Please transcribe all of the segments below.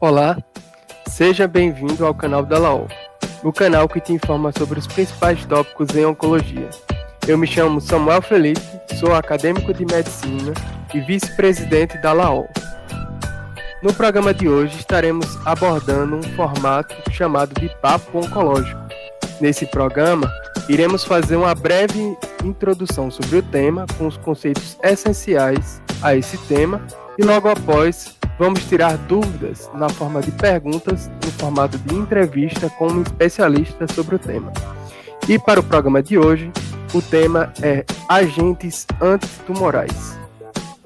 Olá, seja bem-vindo ao canal da LAO, o canal que te informa sobre os principais tópicos em oncologia. Eu me chamo Samuel Felipe, sou acadêmico de medicina e vice-presidente da LAO. No programa de hoje estaremos abordando um formato chamado de Papo Oncológico. Nesse programa, iremos fazer uma breve introdução sobre o tema, com os conceitos essenciais a esse tema, e logo após vamos tirar dúvidas na forma de perguntas, no formato de entrevista com um especialista sobre o tema. E para o programa de hoje, o tema é agentes antitumorais.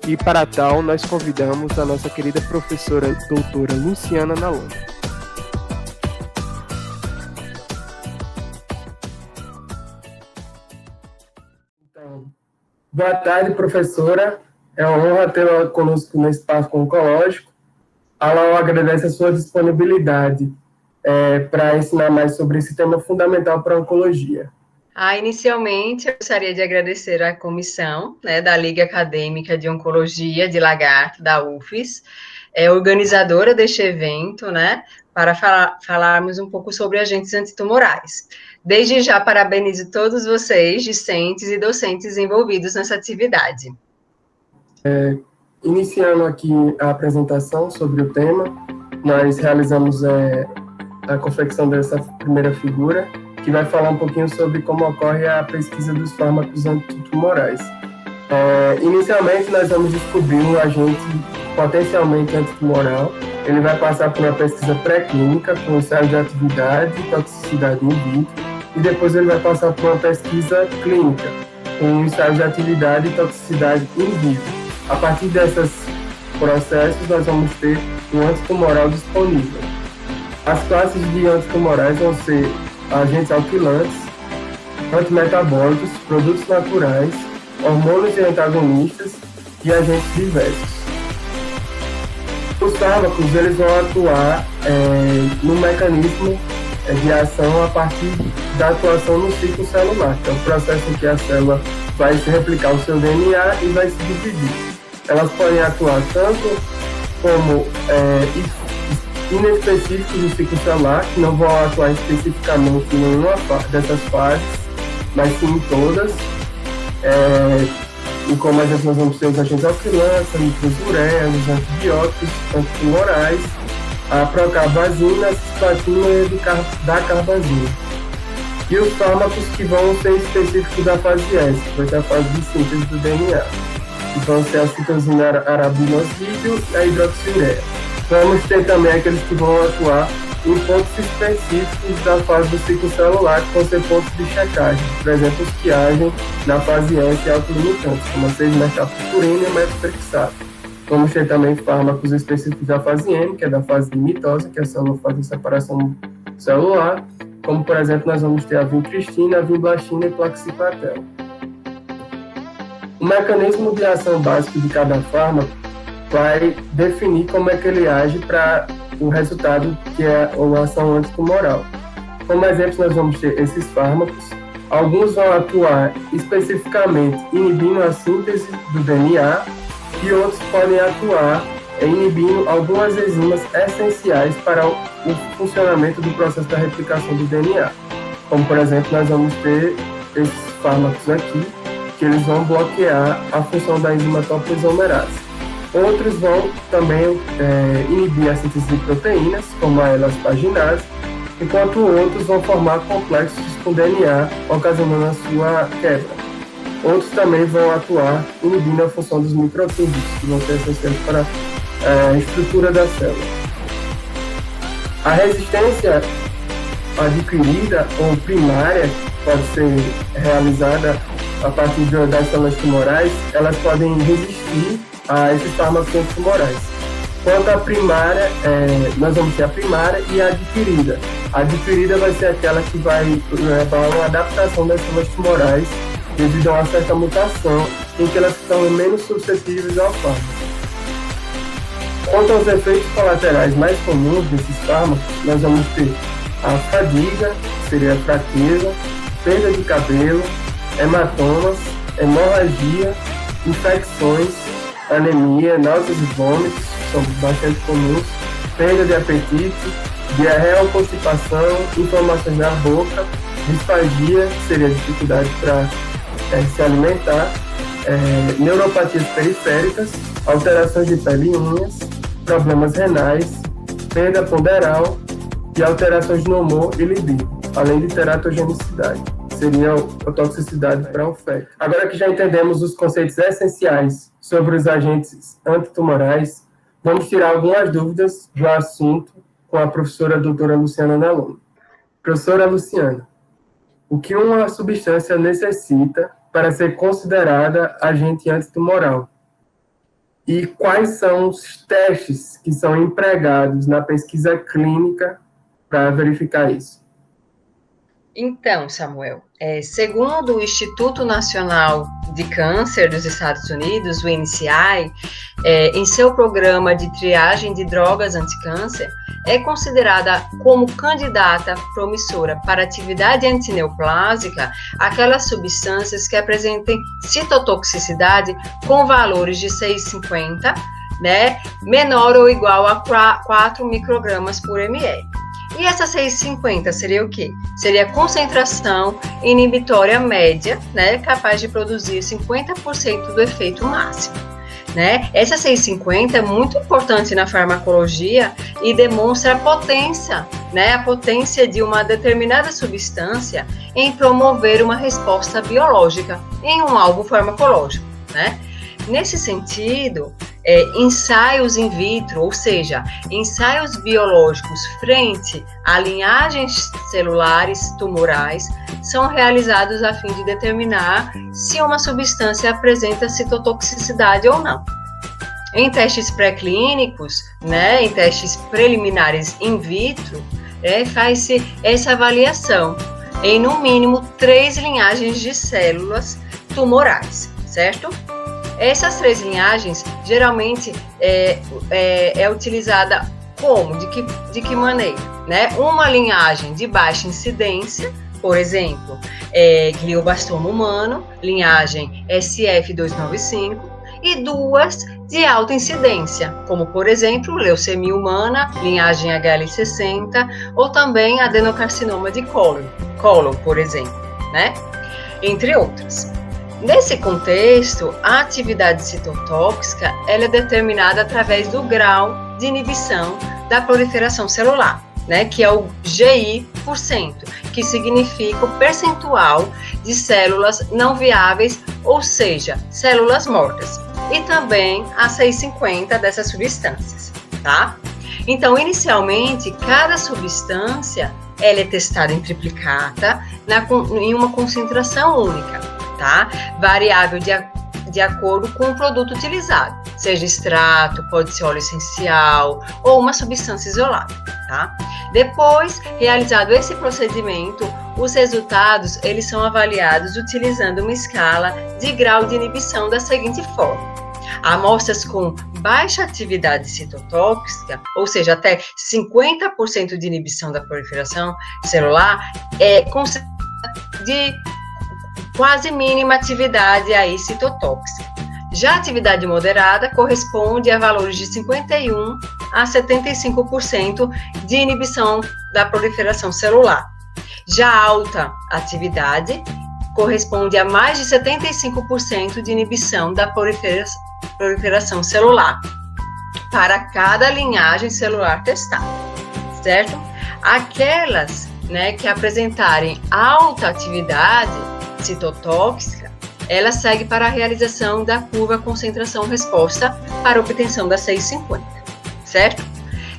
E para tal, nós convidamos a nossa querida professora doutora Luciana Naloni. Então, boa tarde, professora. É uma honra tê-la conosco nesse Papo Oncológico. A LAO agradece a sua disponibilidade para ensinar mais sobre esse tema fundamental para a oncologia. Inicialmente, eu gostaria de agradecer à comissão da Liga Acadêmica de Oncologia de Lagarto, da UFES, organizadora deste evento, para falarmos um pouco sobre agentes antitumorais. Desde já, parabenizo todos vocês, discentes e docentes envolvidos nessa atividade. Iniciando aqui a apresentação sobre o tema, nós realizamos a confecção dessa primeira figura, que vai falar um pouquinho sobre como ocorre a pesquisa dos fármacos antitumorais. Inicialmente, nós vamos descobrir um agente potencialmente antitumoral. Ele vai passar por uma pesquisa pré-clínica com ensaio de atividade e toxicidade in vitro, e depois ele vai passar por uma pesquisa clínica com ensaio de atividade e toxicidade in vitro. A partir desses processos, nós vamos ter um antitumoral disponível. As classes de antitumorais vão ser agentes alquilantes, antimetabólicos, produtos naturais, hormônios e antagonistas e agentes diversos. Os fármacos eles vão atuar no mecanismo de ação a partir da atuação no ciclo celular, que é o processo em que a célula vai se replicar o seu DNA e vai se dividir. Elas podem atuar tanto como inespecíficos do ciclo celular, que não vão atuar especificamente em nenhuma dessas fases, mas sim em todas. E como nós vamos ter os agentes alquilantes, nitrosureas, antibióticos, antitumorais, a procarbazina, a cisplatina e a dacarbazina. E os fármacos que vão ser específicos da fase S, que vai ser a fase de síntese do DNA. Então, ser a citosina arabinosídeo e a hidroxiureia. Vamos ter também aqueles que vão atuar em pontos específicos da fase do ciclo celular, que vão ser pontos de checagem, por exemplo, os que agem na fase S autolimitantes, como a 6-metilpurina e o metotrexato. Vamos ter também fármacos específicos da fase M, que é da fase de mitose, que é a célula faz a separação celular, como, por exemplo, nós vamos ter a vincristina, a vimblastina e plaxipatel. O mecanismo de ação básico de cada fármaco vai definir como é que ele age para o resultado que é a ação antitumoral. Como exemplo, nós vamos ter esses fármacos. Alguns vão atuar especificamente inibindo a síntese do DNA e outros podem atuar inibindo algumas enzimas essenciais para o funcionamento do processo da replicação do DNA. Como, por exemplo, nós vamos ter esses fármacos aqui, que eles vão bloquear a função da enzima topoisomerase. Outros vão também inibir a síntese de proteínas, como a elaspaginase, enquanto outros vão formar complexos com DNA, ocasionando a sua quebra. Outros também vão atuar inibindo a função dos microtúbulos, que vão ser essenciais para a estrutura da célula. A resistência adquirida ou primária pode ser realizada a partir das células tumorais, elas podem resistir a esses fármacos antitumorais. Quanto à primária, nós vamos ter a primária e a adquirida. A adquirida vai ser aquela que vai levar a uma adaptação das células tumorais devido a uma certa mutação em que elas estão menos suscetíveis ao fármaco. Quanto aos efeitos colaterais mais comuns desses fármacos, nós vamos ter a fadiga, que seria a fraqueza, perda de cabelo, hematomas, hemorragia, infecções, anemia, náuseas e vômitos, são bastante comuns, perda de apetite, diarreia ou constipação, inflamações na boca, disfagia, que seria dificuldade para se alimentar, neuropatias periféricas, alterações de pele e unhas, problemas renais, perda ponderal e alterações no humor e libido, além de teratogenicidade. Seria a toxicidade para o feto. Agora que já entendemos os conceitos essenciais sobre os agentes antitumorais, vamos tirar algumas dúvidas do assunto com a professora doutora Luciana Naloni. Professora Luciana, o que uma substância necessita para ser considerada agente antitumoral? E quais são os testes que são empregados na pesquisa clínica para verificar isso? Então, Samuel, segundo o Instituto Nacional de Câncer dos Estados Unidos, o NCI, em seu programa de triagem de drogas anticâncer, é considerada como candidata promissora para atividade antineoplásica aquelas substâncias que apresentem citotoxicidade com valores de 6,50, né, menor ou igual a 4 microgramas por ml. E essa 6,50 seria o quê? Seria a concentração inibitória média, né, capaz de produzir 50% do efeito máximo. Né? Essa 6,50 é muito importante na farmacologia e demonstra a potência, né? A potência de uma determinada substância em promover uma resposta biológica em um alvo farmacológico, né? Nesse sentido, ensaios in vitro, ou seja, ensaios biológicos frente a linhagens celulares tumorais, são realizados a fim de determinar se uma substância apresenta citotoxicidade ou não. Em testes pré-clínicos, né, em testes preliminares in vitro, faz-se essa avaliação em, no mínimo, 3 linhagens de células tumorais, certo? Essas 3 linhagens, geralmente, é utilizada como? De que maneira? Né? Uma linhagem de baixa incidência, por exemplo, glioblastoma humano, linhagem SF295, e 2 de alta incidência, como, por exemplo, leucemia humana, linhagem HL60, ou também adenocarcinoma de cólon, por exemplo, né? Entre outras. Nesse contexto, a atividade citotóxica ela é determinada através do grau de inibição da proliferação celular, né, que é o GI%, que significa o percentual de células não viáveis, ou seja, células mortas, e também a 6,50 dessas substâncias, tá? Então, inicialmente, cada substância ela é testada em triplicata em uma concentração única, tá? Variável de acordo com o produto utilizado, seja extrato, pode ser óleo essencial ou uma substância isolada, tá? Depois, realizado esse procedimento, os resultados eles são avaliados utilizando uma escala de grau de inibição da seguinte forma: amostras com baixa atividade citotóxica, ou seja, até 50% de inibição da proliferação celular, de quase mínima atividade aí citotóxica. Já a atividade moderada corresponde a valores de 51% a 75% de inibição da proliferação celular. Já a alta atividade corresponde a mais de 75% de inibição da proliferação celular para cada linhagem celular testada, certo? Aquelas, né, que apresentarem alta atividade citotóxica, ela segue para a realização da curva concentração-resposta para obtenção da 6,50, certo?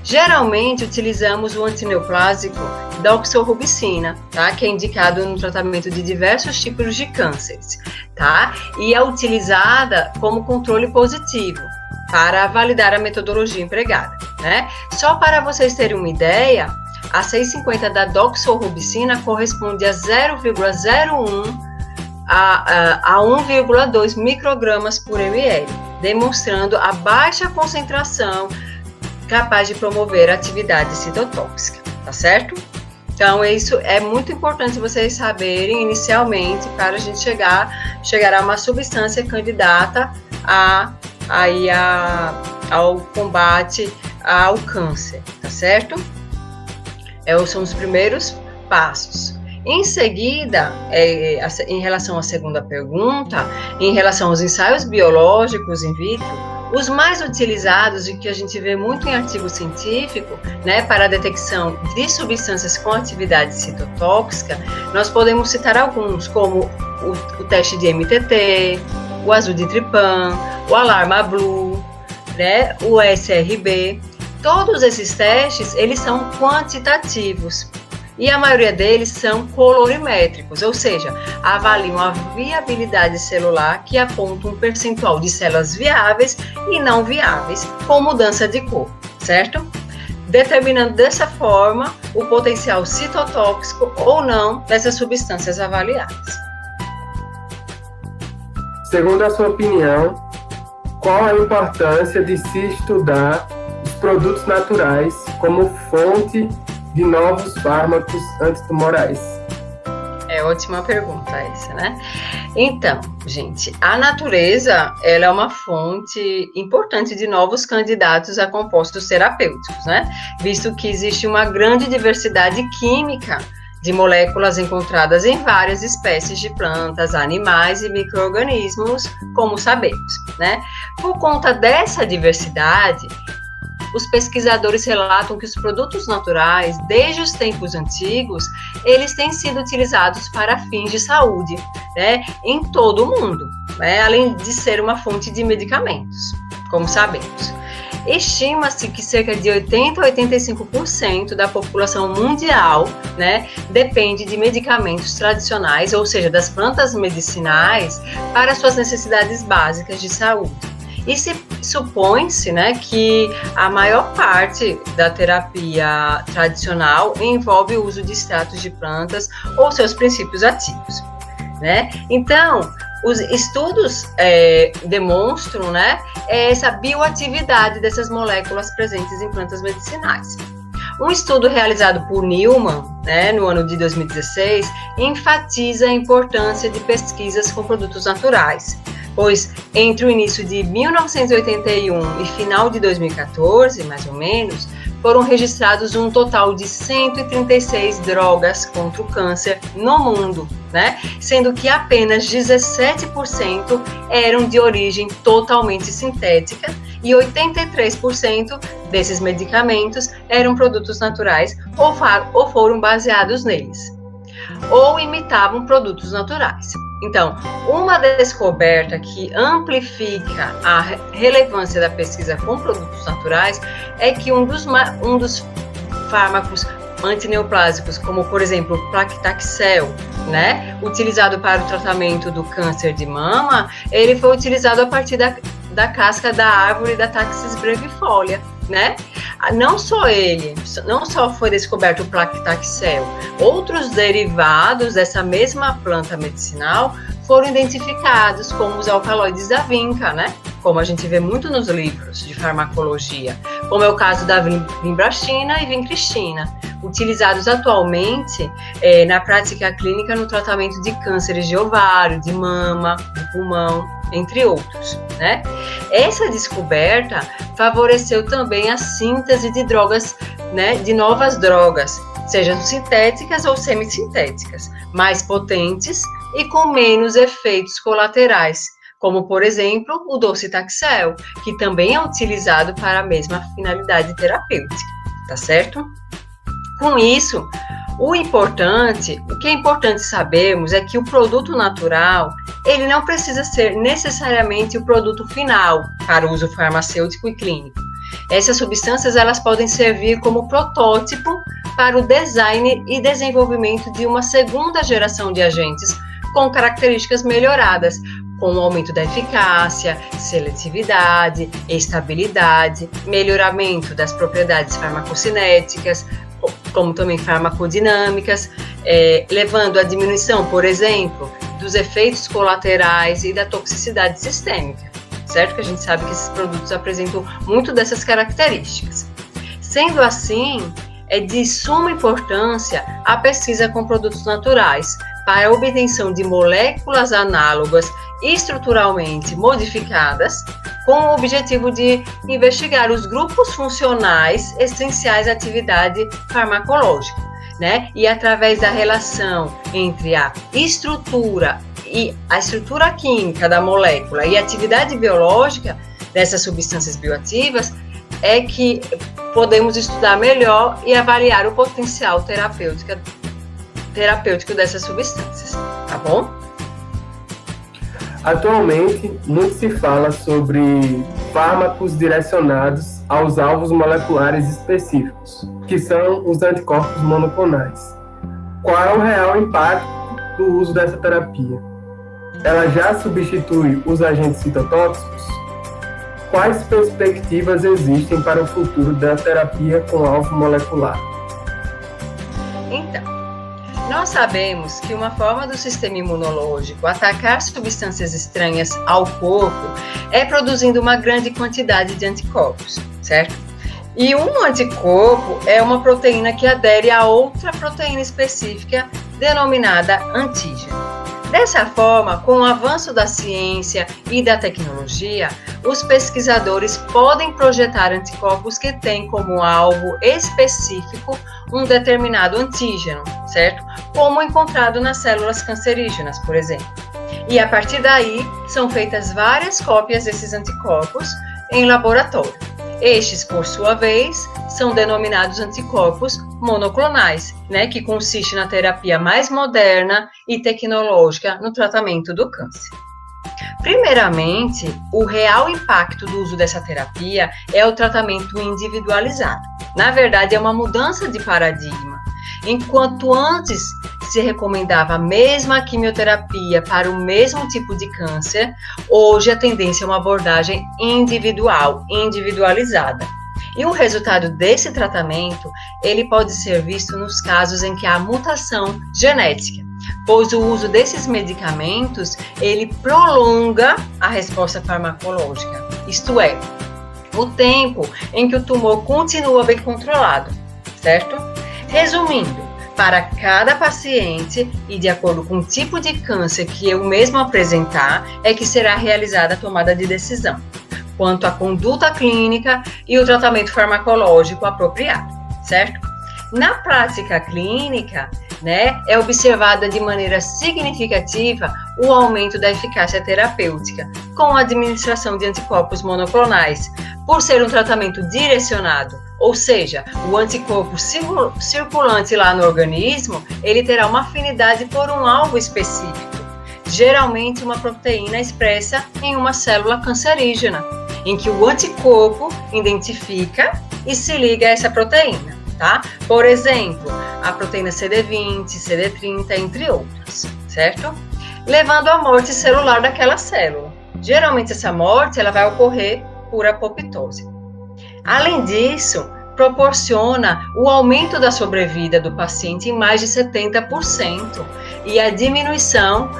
Geralmente utilizamos o antineoplásico doxorubicina, tá? Que é indicado no tratamento de diversos tipos de cânceres, tá? E é utilizada como controle positivo para validar a metodologia empregada, né? Só para vocês terem uma ideia, a 6,50 da doxorubicina corresponde a 0,01 a 1,2 microgramas por ml, demonstrando a baixa concentração capaz de promover a atividade citotóxica, tá certo? Então, isso é muito importante vocês saberem inicialmente para a gente chegar a uma substância candidata ao combate ao câncer, tá certo? São os primeiros passos. Em seguida, em relação à segunda pergunta, em relação aos ensaios biológicos in vitro, os mais utilizados e que a gente vê muito em artigo científico, né, para a detecção de substâncias com atividade citotóxica, nós podemos citar alguns, como o teste de MTT, o azul de Trypan, o Alarma Blue, né, o SRB. Todos esses testes, eles são quantitativos. E a maioria deles são colorimétricos, ou seja, avaliam a viabilidade celular que aponta um percentual de células viáveis e não viáveis com mudança de cor, certo? Determinando dessa forma o potencial citotóxico ou não dessas substâncias avaliadas. Segundo a sua opinião, qual a importância de se estudar os produtos naturais como fonte de novos fármacos antitumorais? Ótima pergunta essa, né? Então, gente, a natureza, ela é uma fonte importante de novos candidatos a compostos terapêuticos, né? Visto que existe uma grande diversidade química de moléculas encontradas em várias espécies de plantas, animais e micro-organismos, como sabemos, né? Por conta dessa diversidade, os pesquisadores relatam que os produtos naturais, desde os tempos antigos, eles têm sido utilizados para fins de saúde, né, em todo o mundo, né, além de ser uma fonte de medicamentos, como sabemos. Estima-se que cerca de 80 a 85% da população mundial, né, depende de medicamentos tradicionais, ou seja, das plantas medicinais, para suas necessidades básicas de saúde. E se supõe-se, né, que a maior parte da terapia tradicional envolve o uso de extratos de plantas ou seus princípios ativos, né? Então, os estudos demonstram, né, essa bioatividade dessas moléculas presentes em plantas medicinais. Um estudo realizado por Newman, né, no ano de 2016, enfatiza a importância de pesquisas com produtos naturais, pois entre o início de 1981 e final de 2014, mais ou menos, foram registrados um total de 136 drogas contra o câncer no mundo, né? Sendo que apenas 17% eram de origem totalmente sintética e 83% desses medicamentos eram produtos naturais ou foram baseados neles, ou imitavam produtos naturais. Então, uma descoberta que amplifica a relevância da pesquisa com produtos naturais é que um dos fármacos antineoplásicos, como por exemplo o Paclitaxel, né, utilizado para o tratamento do câncer de mama, ele foi utilizado a partir da casca da árvore da Taxus brevifolia, né? Não só foi descoberto o Paclitaxel, outros derivados dessa mesma planta medicinal foram identificados, como os alcaloides da vinca, né? Como a gente vê muito nos livros de farmacologia, como é o caso da vinbrastina e vincristina, utilizados atualmente na prática clínica no tratamento de cânceres de ovário, de mama, de pulmão, entre outros, né? Essa descoberta favoreceu também a síntese de drogas, né, de novas drogas, sejam sintéticas ou semissintéticas, mais potentes e com menos efeitos colaterais, como, por exemplo, o docetaxel, que também é utilizado para a mesma finalidade terapêutica, tá certo? Com isso, o que é importante sabermos é que o produto natural, ele não precisa ser necessariamente o produto final para uso farmacêutico e clínico. Essas substâncias, elas podem servir como protótipo para o design e desenvolvimento de uma segunda geração de agentes com características melhoradas, com o aumento da eficácia, seletividade, estabilidade, melhoramento das propriedades farmacocinéticas, como também farmacodinâmicas, levando à diminuição, por exemplo, dos efeitos colaterais e da toxicidade sistêmica, certo? Que a gente sabe que esses produtos apresentam muito dessas características. Sendo assim, é de suma importância a pesquisa com produtos naturais para a obtenção de moléculas análogas estruturalmente modificadas, com o objetivo de investigar os grupos funcionais essenciais à atividade farmacológica, né? E através da relação entre a estrutura química da molécula e a atividade biológica dessas substâncias bioativas, é que podemos estudar melhor e avaliar o potencial terapêutico dessas substâncias, tá bom? Atualmente, muito se fala sobre fármacos direcionados aos alvos moleculares específicos, que são os anticorpos monoclonais. Qual é o real impacto do uso dessa terapia? Ela já substitui os agentes citotóxicos? Quais perspectivas existem para o futuro da terapia com alvo molecular? Então, nós sabemos que uma forma do sistema imunológico atacar substâncias estranhas ao corpo é produzindo uma grande quantidade de anticorpos, certo? E um anticorpo é uma proteína que adere a outra proteína específica denominada antígeno. Dessa forma, com o avanço da ciência e da tecnologia, os pesquisadores podem projetar anticorpos que têm como alvo específico um determinado antígeno, certo? Como encontrado nas células cancerígenas, por exemplo. E a partir daí, são feitas várias cópias desses anticorpos em laboratório. Estes, por sua vez, são denominados anticorpos monoclonais, né, que consiste na terapia mais moderna e tecnológica no tratamento do câncer. Primeiramente, o real impacto do uso dessa terapia é o tratamento individualizado. Na verdade, é uma mudança de paradigma. Enquanto antes se recomendava a mesma quimioterapia para o mesmo tipo de câncer, hoje a tendência é uma abordagem individual, individualizada. E o resultado desse tratamento, ele pode ser visto nos casos em que há mutação genética, pois o uso desses medicamentos, ele prolonga a resposta farmacológica, isto é, o tempo em que o tumor continua bem controlado, certo? Resumindo, para cada paciente e de acordo com o tipo de câncer que eu mesmo apresentar, é que será realizada a tomada de decisão quanto à conduta clínica e o tratamento farmacológico apropriado, certo? Na prática clínica, né, é observada de maneira significativa o aumento da eficácia terapêutica com a administração de anticorpos monoclonais, por ser um tratamento direcionado, ou seja, o anticorpo circulante lá no organismo, ele terá uma afinidade por um alvo específico, geralmente uma proteína expressa em uma célula cancerígena, em que o anticorpo identifica e se liga a essa proteína, tá? Por exemplo, a proteína CD20, CD30, entre outras, certo? Levando à morte celular daquela célula. Geralmente essa morte ela vai ocorrer por apoptose. Além disso, proporciona o aumento da sobrevida do paciente em mais de 70% e a diminuição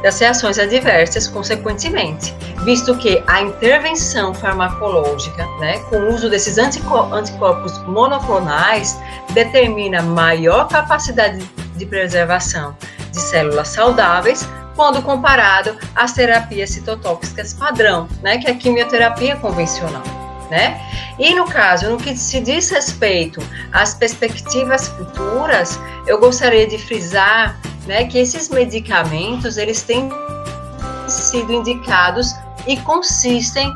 das reações adversas consequentemente, visto que a intervenção farmacológica, né, com o uso desses anticorpos monoclonais, determina maior capacidade de preservação de células saudáveis quando comparado às terapias citotóxicas padrão, né, que é a quimioterapia convencional, né? E no caso, no que se diz respeito às perspectivas futuras, eu gostaria de frisar, né, que esses medicamentos, eles têm sido indicados e consistem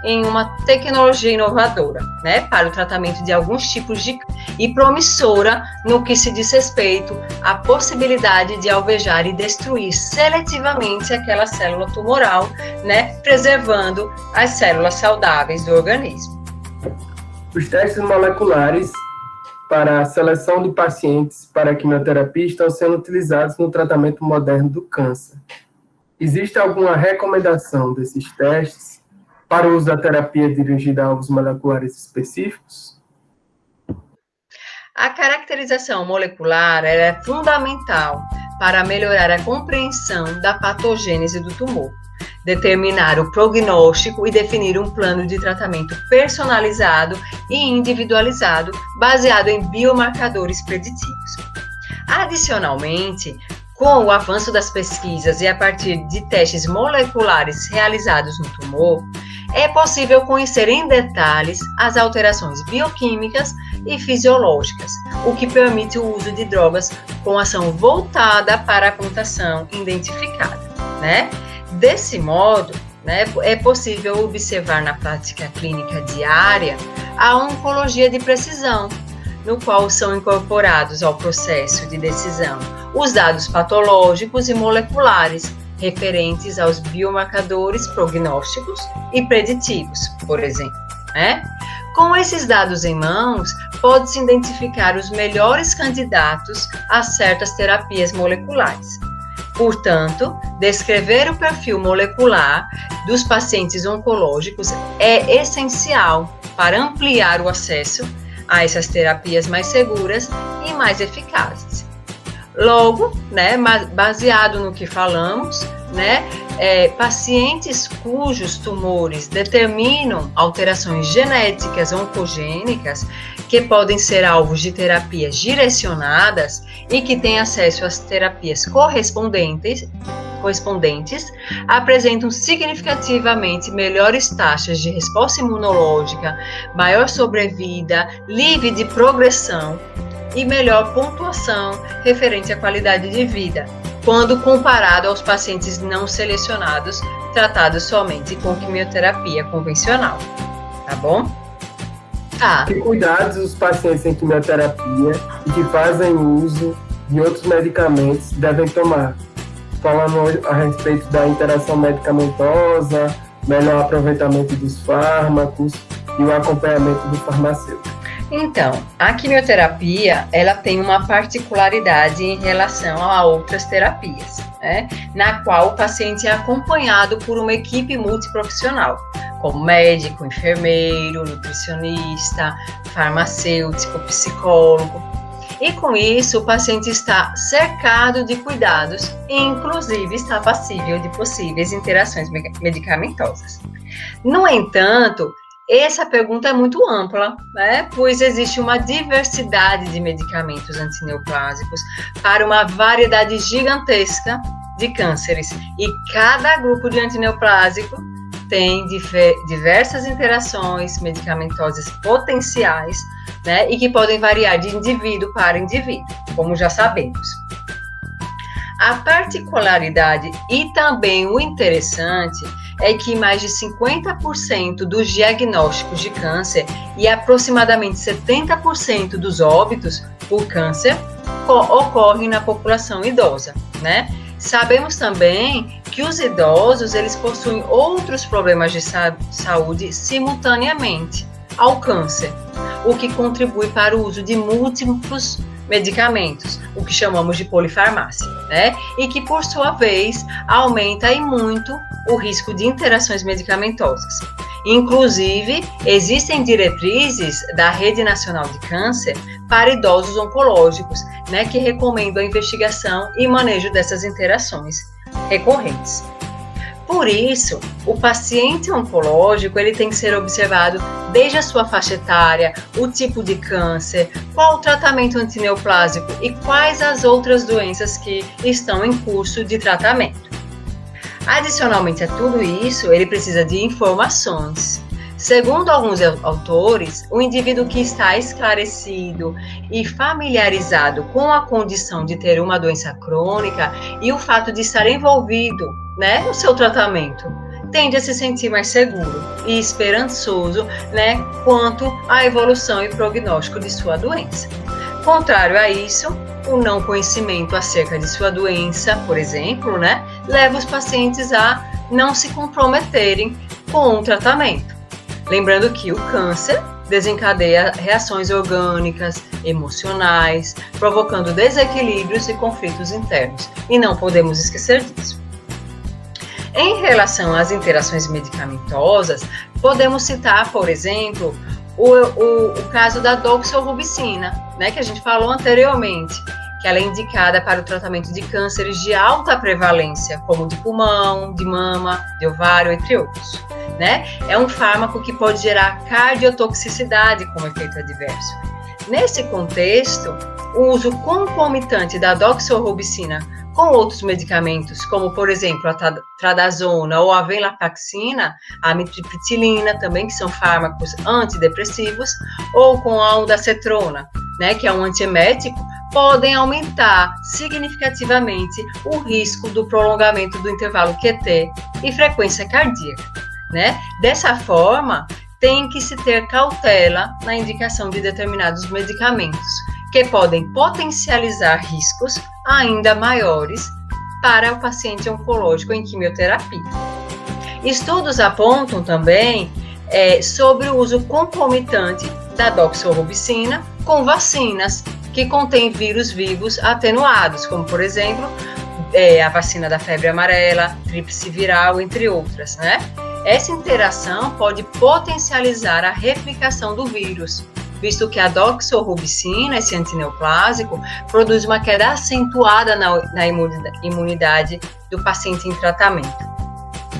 em uma tecnologia inovadora, né, para o tratamento de alguns tipos de e promissora no que se diz respeito à possibilidade de alvejar e destruir seletivamente aquela célula tumoral, né, preservando as células saudáveis do organismo. Os testes moleculares para a seleção de pacientes para a quimioterapia estão sendo utilizados no tratamento moderno do câncer. Existe alguma recomendação desses testes para o uso da terapia dirigida a alvos moleculares específicos? A caracterização molecular é fundamental para melhorar a compreensão da patogênese do tumor, determinar o prognóstico e definir um plano de tratamento personalizado e individualizado, baseado em biomarcadores preditivos. Adicionalmente, Com o avanço das pesquisas e a partir de testes moleculares realizados no tumor, é possível conhecer em detalhes as alterações bioquímicas e fisiológicas, o que permite o uso de drogas com ação voltada para a mutação identificada, né? Desse modo, né, é possível observar na prática clínica diária a oncologia de precisão, no qual são incorporados ao processo de decisão os dados patológicos e moleculares referentes aos biomarcadores prognósticos e preditivos, por exemplo, né? Com esses dados em mãos, pode-se identificar os melhores candidatos a certas terapias moleculares. Portanto, descrever o perfil molecular dos pacientes oncológicos é essencial para ampliar o acesso a essas terapias mais seguras e mais eficazes. Logo, né, baseado no que falamos, né, pacientes cujos tumores determinam alterações genéticas oncogênicas que podem ser alvos de terapias direcionadas e que têm acesso às terapias correspondentes apresentam significativamente melhores taxas de resposta imunológica, maior sobrevida, livre de progressão e melhor pontuação referente à qualidade de vida, quando comparado aos pacientes não selecionados, tratados somente com quimioterapia convencional. Tá bom? Que cuidados os pacientes em quimioterapia e que fazem uso de outros medicamentos devem tomar? Falando a respeito da interação medicamentosa, melhor aproveitamento dos fármacos e o acompanhamento do farmacêutico. Então, a quimioterapia, ela tem uma particularidade em relação a outras terapias, né? Na qual o paciente é acompanhado por uma equipe multiprofissional, como médico, enfermeiro, nutricionista, farmacêutico, psicólogo. E com isso, o paciente está cercado de cuidados e, inclusive, está passível de possíveis interações medicamentosas. No entanto, essa pergunta é muito ampla, né? Pois existe uma diversidade de medicamentos antineoplásicos para uma variedade gigantesca de cânceres. E cada grupo de antineoplásico tem diversas interações medicamentosas potenciais, né? E que podem variar de indivíduo para indivíduo, como já sabemos. A particularidade e também o interessante é que mais de 50% dos diagnósticos de câncer e aproximadamente 70% dos óbitos por câncer ocorrem na população idosa, né? Sabemos também que os idosos, eles possuem outros problemas de saúde simultaneamente ao câncer, o que contribui para o uso de múltiplos medicamentos, o que chamamos de polifarmácia, né? E que, por sua vez, aumenta e muito o risco de interações medicamentosas. Inclusive, existem diretrizes da Rede Nacional de Câncer para idosos oncológicos, né, que recomendam a investigação e manejo dessas interações recorrentes. Por isso, o paciente oncológico ele tem que ser observado desde a sua faixa etária, o tipo de câncer, qual o tratamento antineoplásico e quais as outras doenças que estão em curso de tratamento. Adicionalmente a tudo isso, ele precisa de informações. Segundo alguns autores, o indivíduo que está esclarecido e familiarizado com a condição de ter uma doença crônica e o fato de estar envolvido, né, no seu tratamento, tende a se sentir mais seguro e esperançoso, né, quanto à evolução e prognóstico de sua doença. Contrário a isso, o não conhecimento acerca de sua doença, por exemplo, né, leva os pacientes a não se comprometerem com o tratamento. Lembrando que o câncer desencadeia reações orgânicas, emocionais, provocando desequilíbrios e conflitos internos, e não podemos esquecer disso. Em relação às interações medicamentosas, podemos citar, por exemplo, o caso da doxorubicina, né, que a gente falou anteriormente, que ela é indicada para o tratamento de cânceres de alta prevalência, como de pulmão, de mama, de ovário, entre outros. Né? É um fármaco que pode gerar cardiotoxicidade como efeito adverso. Nesse contexto, o uso concomitante da doxorubicina com outros medicamentos, como, por exemplo, a tradazona ou a venlafaxina, a amitriptilina também, que são fármacos antidepressivos, ou com a ondansetrona, né, que é um antiemético, podem aumentar significativamente o risco do prolongamento do intervalo QT e frequência cardíaca, né? Dessa forma, tem que se ter cautela na indicação de determinados medicamentos, que podem potencializar riscos ainda maiores para o paciente oncológico em quimioterapia. Estudos apontam também sobre o uso concomitante da doxorubicina com vacinas que contêm vírus vivos atenuados, como, por exemplo, a vacina da febre amarela, tríplice viral, entre outras, né? Essa interação pode potencializar a replicação do vírus, visto que a doxorubicina, esse antineoplásico, produz uma queda acentuada na imunidade do paciente em tratamento,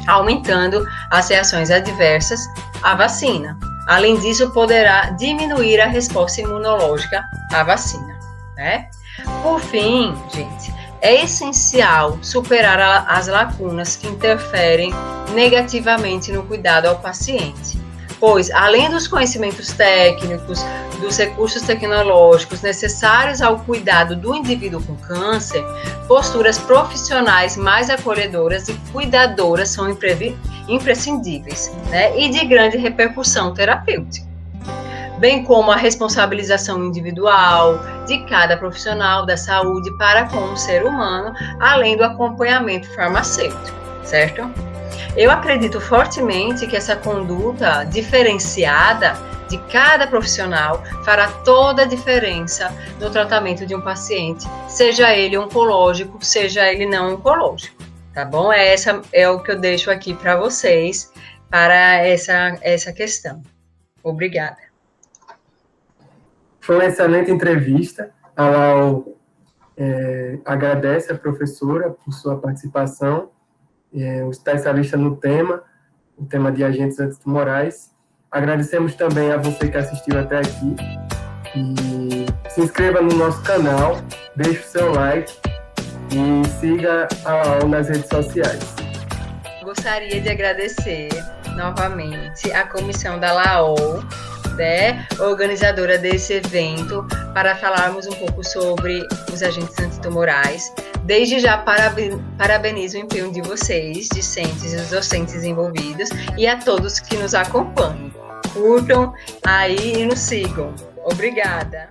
aumentando as reações adversas à vacina. Além disso, poderá diminuir a resposta imunológica à vacina, né? Por fim, gente, é essencial superar as lacunas que interferem negativamente no cuidado ao paciente, pois, além dos conhecimentos técnicos, dos recursos tecnológicos necessários ao cuidado do indivíduo com câncer, posturas profissionais mais acolhedoras e cuidadoras são imprescindíveis, né, e de grande repercussão terapêutica, bem como a responsabilização individual de cada profissional da saúde para com o ser humano, além do acompanhamento farmacêutico, certo? Eu acredito fortemente que essa conduta diferenciada de cada profissional fará toda a diferença no tratamento de um paciente, seja ele oncológico, seja ele não oncológico, tá bom? Essa é o que eu deixo aqui para vocês, para essa questão. Obrigada. Foi uma excelente entrevista. A Lau agradece a professora por sua participação, um especialista no tema, o tema de agentes antitumorais. Agradecemos também a você que assistiu até aqui. E se inscreva no nosso canal, deixe o seu like e siga a Lau nas redes sociais. Gostaria de agradecer novamente a comissão da LAO, né, organizadora desse evento, para falarmos um pouco sobre os agentes antitumorais. Desde já, parabenizo o empenho de vocês, discentes e os docentes envolvidos, e a todos que nos acompanham. Curtam aí e nos sigam. Obrigada!